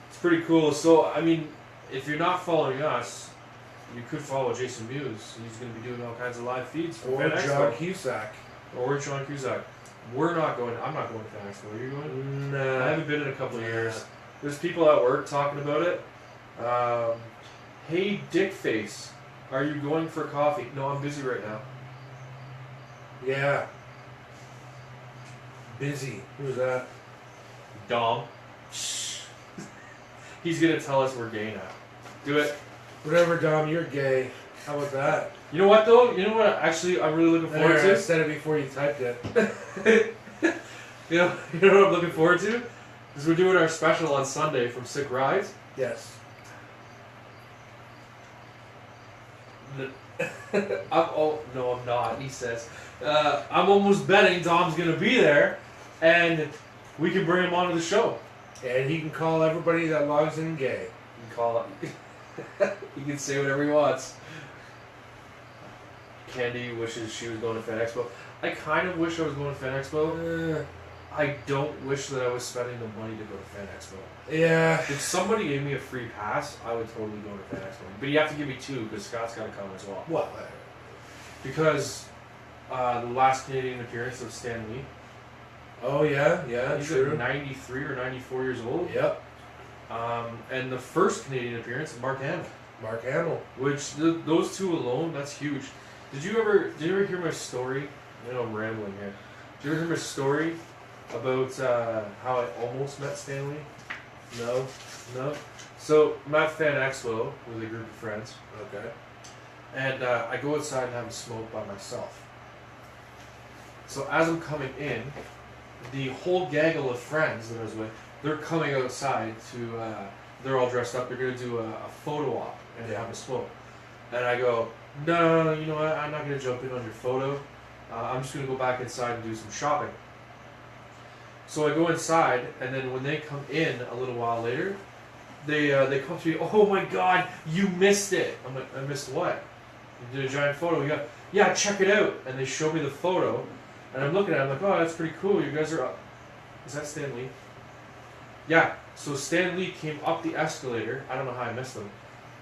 It's pretty cool. So, I mean, if you're not following us, you could follow Jason Mewes. He's going to be doing all kinds of live feeds for Or Fan Expo. John Cusack. Or John Cusack. I'm not going to Fan Expo. Are you going? Nah. I haven't been in a couple of years. There's people at work talking about it. Hey Dickface Are you going for coffee? No, I'm busy right now. Yeah. Busy. Who's that? Dom. He's gonna tell us we're gay now. Do it. Whatever, Dom, you're gay. How about that? You know what though? You know what? Actually, I'm really looking forward There, I to. said it before you typed it. You know what I'm looking forward to? Is we're doing our special on Sunday from Sick Rides. Yes. No, I'm not. He says, I'm almost betting Dom's gonna be there, and we can bring him onto the show. And he can call everybody that logs in gay. You can call it. He can say whatever he wants. Candy wishes she was going to Fan Expo. I kind of wish I was going to Fan Expo. I don't wish that I was spending the money to go to Fan Expo. Yeah. If somebody gave me a free pass, I would totally go to Fan Expo. But you have to give me two because Scott's got to come as well. What? Because the last Canadian appearance of Stan Lee. Oh yeah, yeah, He's true. like 93 or 94 years old. Yep. And the first Canadian appearance of Mark Hamill. Mark Hamill. Which those two alone, that's huge. Did you ever hear my story? I know I'm rambling here. Did you ever hear my story about how I almost met Stan Lee? No. No. So I'm at Fan Expo with a group of friends, Okay. and I go outside and have a smoke by myself. So as I'm coming in, the whole gaggle of friends that I was with, they're coming outside to. They're all dressed up. They're gonna do a photo op and have a smoke. And I go, no, you know what? I'm not gonna jump in on your photo. I'm just gonna go back inside and do some shopping. So I go inside, and then when they come in a little while later, they come to me. Oh my God, you missed it! I'm like, I missed what? You did a giant photo. Yeah, check it out. And they show me the photo, and I'm looking at it. I'm like, oh, that's pretty cool. You guys are up. Is that Stan Lee? Yeah. So Stan Lee came up the escalator. I don't know how I missed him.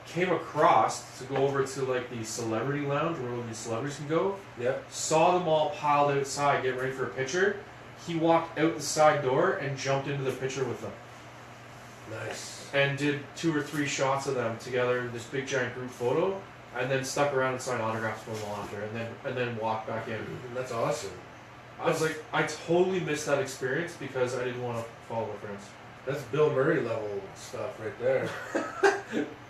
Came across to go over to like the celebrity lounge where all these celebrities can go. Yep. Saw them all piled outside, getting ready for a picture. He walked out the side door and jumped into the picture with them. Nice. And did 2 or 3 shots of them together in this big giant group photo, and then stuck around and signed autographs for them all after, and then walked back in. That's awesome. I was like, I totally missed that experience because I didn't want to follow my friends. That's Bill Murray level stuff right there.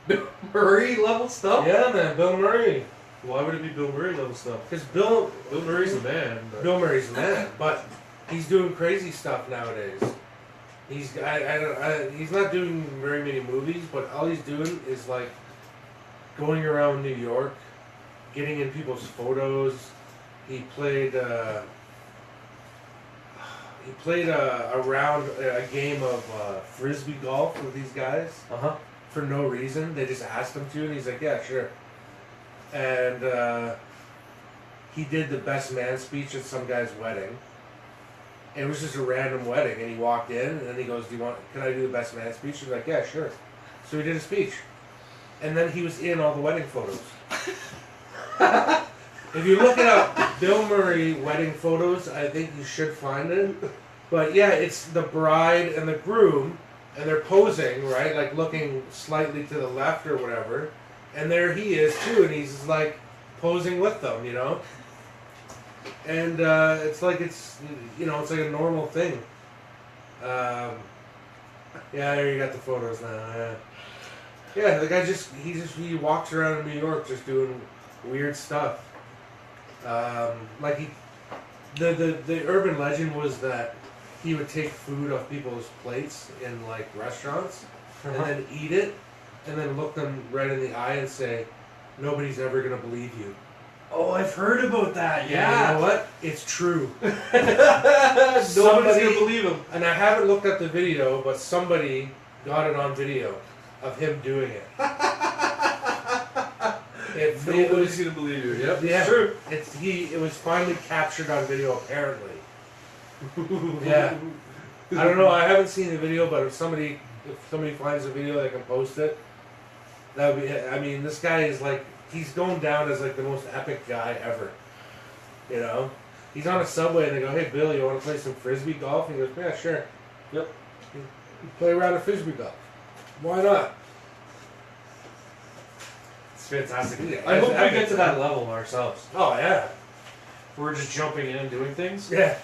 Bill Murray level stuff? Yeah, man, Bill Murray. Why would it be Bill Murray level stuff? Because Bill Murray's the man. But Bill Murray's the man, but he's doing crazy stuff nowadays. He's he's not doing very many movies, but all he's doing is like going around New York, getting in people's photos. He played a game of frisbee golf with these guys Uh-huh. for no reason. They just asked him to, and he's like, "Yeah, sure." And he did the best man speech at some guy's wedding. It was just a random wedding, and he walked in, and then he goes, can I do the best man speech? He's like, yeah, sure. So he did a speech. And then he was in all the wedding photos. If you look it up, Bill Murray wedding photos, I think you should find it. But yeah, it's the bride and the groom, and they're posing, right? Like looking slightly to the left or whatever. And there he is, too, and he's like posing with them, you know? And it's like it's like a normal thing. Yeah, there you got the photos now. Yeah, the guy he walks around in New York just doing weird stuff. Like the urban legend was that he would take food off people's plates in like restaurants and then eat it and then look them right in the eye and say, "Nobody's ever gonna believe you." Oh, I've heard about that. Yeah, you know what? It's true. Nobody's gonna believe him. And I haven't looked at the video, but somebody got it on video of him doing it. Nobody's gonna believe you. Yep, Yeah, it's true. It was finally captured on video, apparently. Yeah. I don't know. I haven't seen the video, but if somebody finds the video, they can post it. That would be. I mean, this guy is like. He's going down as like the most epic guy ever. You know? He's on a subway and they go, "Hey Bill, you want to play some frisbee golf?" And he goes, "Yeah, sure." Yep. Play around a frisbee golf. Why not? It's fantastic. I hope we get to that level ourselves. Oh yeah, We're just jumping in and doing things. yeah,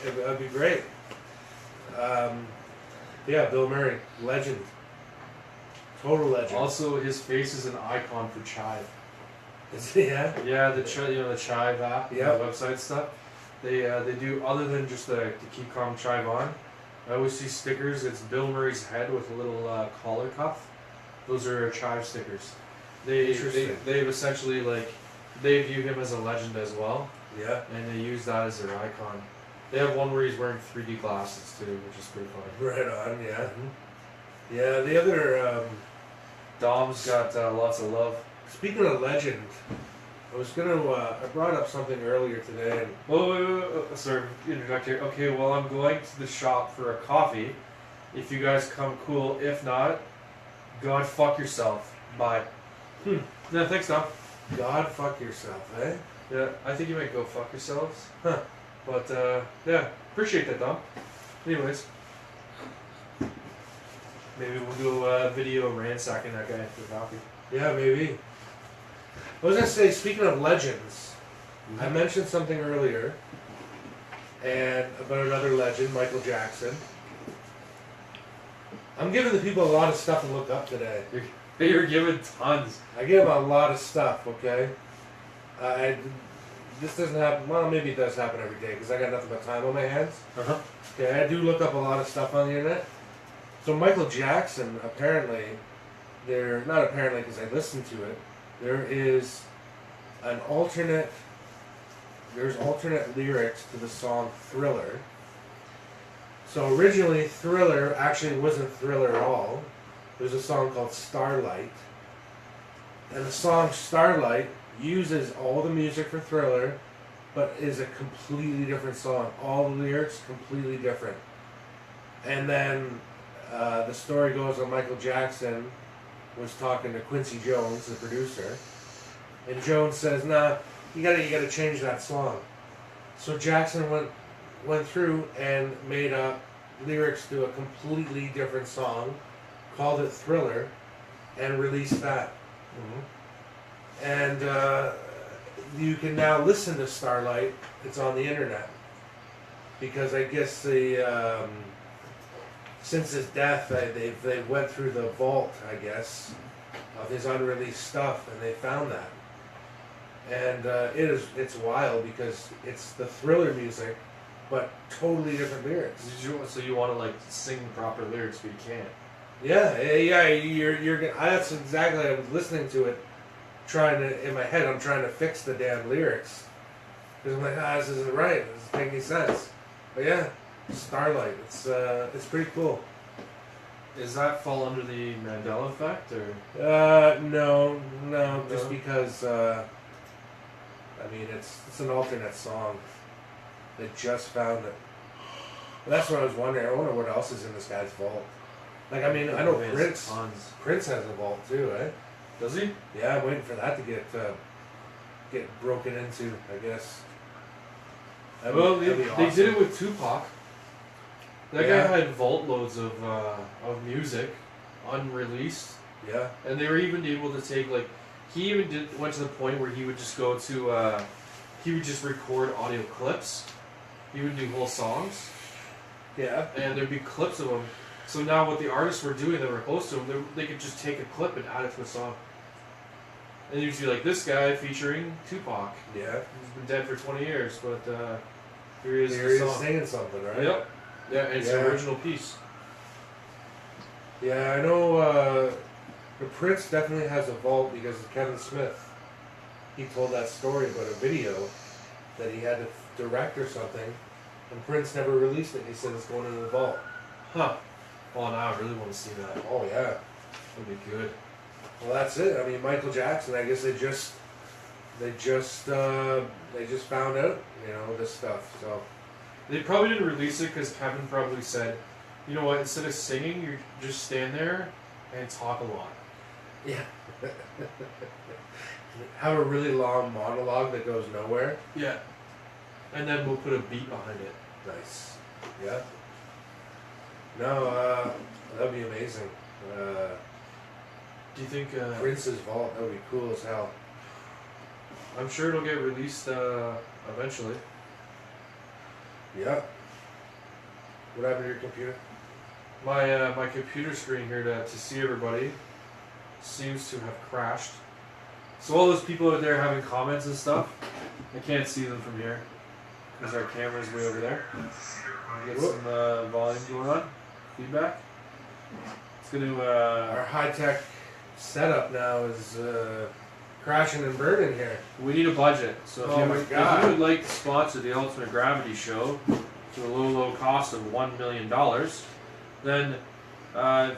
that'd be great. Yeah, Bill Murray, legend, total legend. Also, his face is an icon for Chive. Yeah, Yeah, the the Chive app, Yeah. the website stuff. They do other than just to keep calm Chive on. I always see stickers. It's Bill Murray's head with a little collar cuff. Those are Chive stickers. Interesting. They've essentially they view him as a legend as well, yeah, and they use that as their icon. They have one where he's wearing 3D glasses too, which is pretty funny. right on. Yeah, Mm-hmm. yeah. The other. Dom's got lots of love. Speaking of legend, I was gonna. I brought up something earlier today. And Whoa, sorry, interject here. Okay, well, I'm going to the shop for a coffee. If you guys come, cool. If not, God fuck yourself. Bye. Yeah, thanks, Dom. God, fuck yourself, eh? Yeah, I think you might go fuck yourselves. Huh. But, yeah, appreciate that, Dom. Anyways. Maybe we'll do a video ransacking that guy for coffee. Yeah, maybe. I was gonna say, speaking of legends, I mentioned something earlier, and about another legend, Michael Jackson. I'm giving the people a lot of stuff to look up today. You're giving tons. I give a lot of stuff, okay? This doesn't happen, well, maybe it does happen every day, because I got nothing but time on my hands. Uh-huh. Okay, I do look up a lot of stuff on the internet. So Michael Jackson, apparently, not apparently because I listened to it, there's alternate lyrics to the song Thriller. So originally Thriller actually wasn't Thriller at all. There's a song called Starlight. And the song Starlight uses all the music for Thriller, but is a completely different song. All the lyrics completely different. And then the story goes that Michael Jackson was talking to Quincy Jones, the producer, and Jones says, "Nah, you gotta change that song." So Jackson went through and made up lyrics to a completely different song, called it Thriller, and released that. And you can now listen to Starlight. It's on the internet because I guess since his death, they went through the vault, I guess, of his unreleased stuff, and they found that. And it's wild because it's the Thriller music, but totally different lyrics. So you want to sing proper lyrics, but you can't. Yeah. That's exactly. I was listening to it, in my head, I'm trying to fix the damn lyrics because I'm like, this isn't right. It doesn't make any sense. But yeah. Starlight. It's pretty cool. Does that fall under the Mandela effect, or? No, just because. I mean, it's an alternate song. They just found it. That's what I was wondering. I wonder what else is in this guy's vault. I mean, I know Prince. Tons. Prince has a vault too, eh? Does he? Yeah, I'm waiting for that to get broken into, I guess. Well, they awesome. did it with Tupac. That Yeah. guy had vault loads of music, unreleased, Yeah. and they were even able to take he even went to the point where he would just go to he would just record audio clips. He would do whole songs, Yeah. and there'd be clips of them. So now what the artists were doing that were close to him, they could just take a clip and add it to a song. And you'd see this guy featuring Tupac. Yeah. He's been dead for 20 years, but here he is. Here in he the is song. singing something, right? Yep. Yeah, and it's Yeah. an original piece. Yeah, I know the Prince definitely has a vault because of Kevin Smith. He told that story about a video that he had to direct or something, and Prince never released it. He said it's going into the vault. Huh. Oh, now I really want to see that. Oh yeah. That'd be good. Well, that's it. I mean, Michael Jackson. I guess they just found out, this stuff. So They probably didn't release it because Kevin probably said, you know what, instead of singing, you just stand there and talk a lot. yeah, have a really long monologue that goes nowhere. Yeah. And then we'll put a beat behind it. Nice. Yeah. No, that'd be amazing. Do you think? Prince's vault. That would be cool as hell. I'm sure it'll get released eventually. Yeah. What happened to your computer? My computer screen here to see everybody seems to have crashed. So all those people out there having comments and stuff, I can't see them from here because our camera's way over there. I'll get some volume going on, feedback. It's gonna. Our high-tech setup now is crashing and burning here. We need a budget. So Oh my if God. you would like to sponsor the Ultimate Gravity Show to a low cost of $1 million, then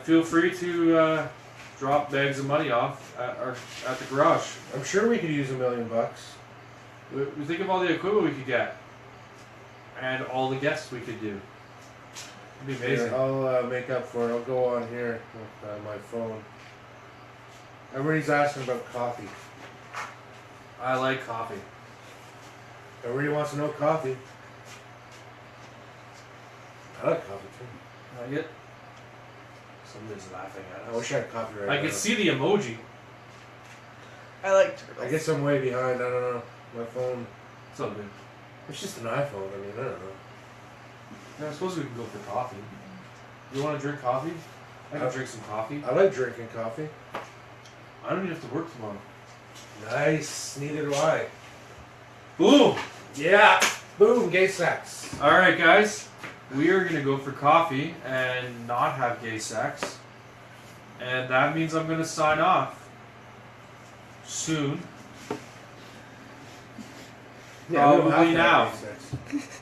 feel free to drop bags of money off at the garage. I'm sure we could use $1 million. We think of all the equipment we could get, and all the guests we could do. It'd be amazing. Here, I'll make up for it. I'll go on here with my phone. Everybody's asking about coffee. I like coffee. Everybody wants to know coffee. I like coffee too. Like it? Somebody's laughing at I us. wish I had coffee right I now. can see the emoji. I like turtles. I guess I'm way behind. I don't know. My phone. It's all good. It's just an iPhone. I mean, I don't know. Yeah, I suppose we can go for coffee. You want to drink coffee? I can drink some coffee. I like drinking coffee. I don't even have to work tomorrow. Nice. Neither do I. Boom! Yeah. Boom. Gay sex. Alright, guys. We are going to go for coffee and not have gay sex. And that means I'm going to sign off soon. Yeah, we don't have Probably to now. have gay sex.